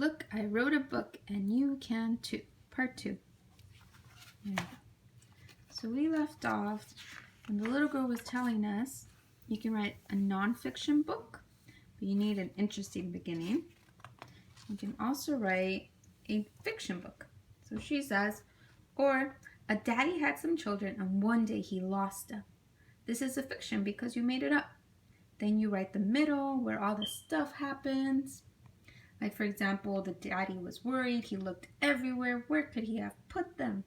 Look, I wrote a book and you can too. Part 2. So we left off when the little girl was telling us you can write a nonfiction book, but you need an interesting beginning. You can also write a fiction book. So she says, or a daddy had some children and one day he lost them. This is a fiction because you made it up. Then you write the middle where all the stuff happens. Like, for example, the daddy was worried. He looked everywhere. Where could he have put them?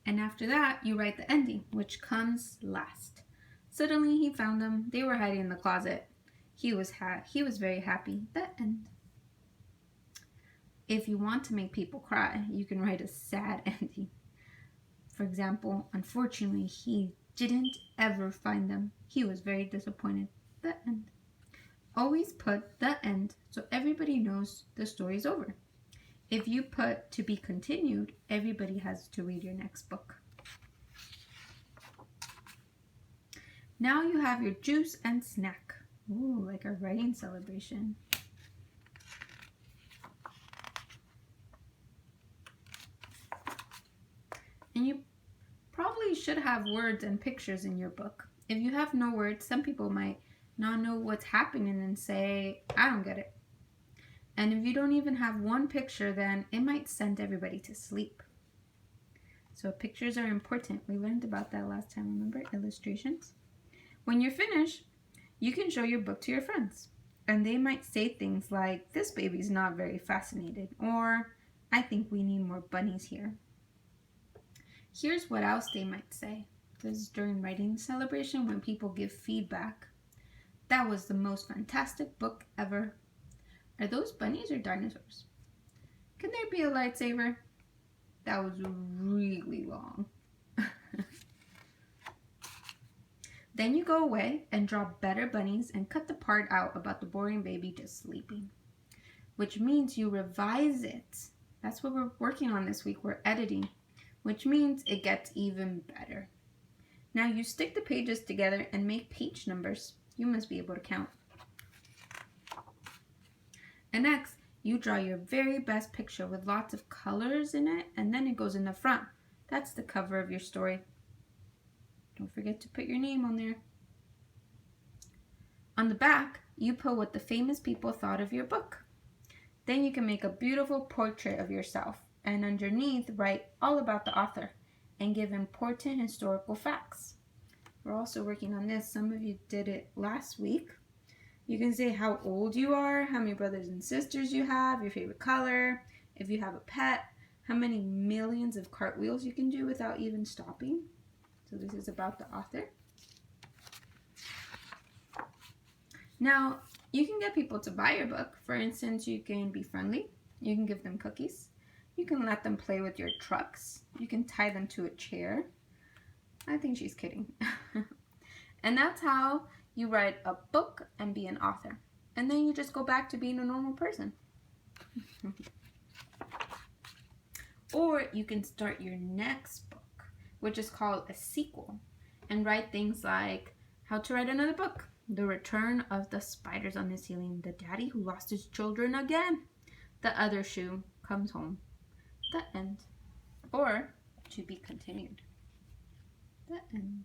And after that, you write the ending, which comes last. Suddenly, he found them. They were hiding in the closet. He was very happy. The end. If you want to make people cry, you can write a sad ending. For example, unfortunately, he didn't ever find them. He was very disappointed. The end. Always put the end so everybody knows the story's over. If you put to be continued, everybody has to read your next book. Now you have your juice and snack. Ooh, like a writing celebration. And you probably should have words and pictures in your book. If you have no words, some people might not know what's happening and say, I don't get it. And if you don't even have one picture, then it might send everybody to sleep. So pictures are important. We learned about that last time, remember? Illustrations. When you're finished, you can show your book to your friends. And they might say things like, this baby's not very fascinated, or I think we need more bunnies here. Here's what else they might say. This is during writing celebration when people give feedback. That was the most fantastic book ever. Are those bunnies or dinosaurs? Can there be a lightsaber? That was really long. Then you go away and draw better bunnies and cut the part out about the boring baby just sleeping. Which means you revise it. That's what we're working on this week. We're editing. Which means it gets even better. Now you stick the pages together and make page numbers. You must be able to count. And next, you draw your very best picture with lots of colors in it, and then it goes in the front. That's the cover of your story. Don't forget to put your name on there. On the back, you put what the famous people thought of your book. Then you can make a beautiful portrait of yourself, and underneath, write all about the author and give important historical facts. We're also working on this. Some of you did it last week. You can say how old you are, how many brothers and sisters you have, your favorite color, if you have a pet, how many millions of cartwheels you can do without even stopping. So this is about the author. Now, you can get people to buy your book. For instance, you can be friendly. You can give them cookies. You can let them play with your trucks. You can tie them to a chair. I think she's kidding. And that's how you write a book and be an author. And then you just go back to being a normal person. Or you can start your next book, which is called a sequel, and write things like how to write another book, the return of the spiders on the ceiling, the daddy who lost his children again, the other shoe comes home, the end, or to be continued, the end.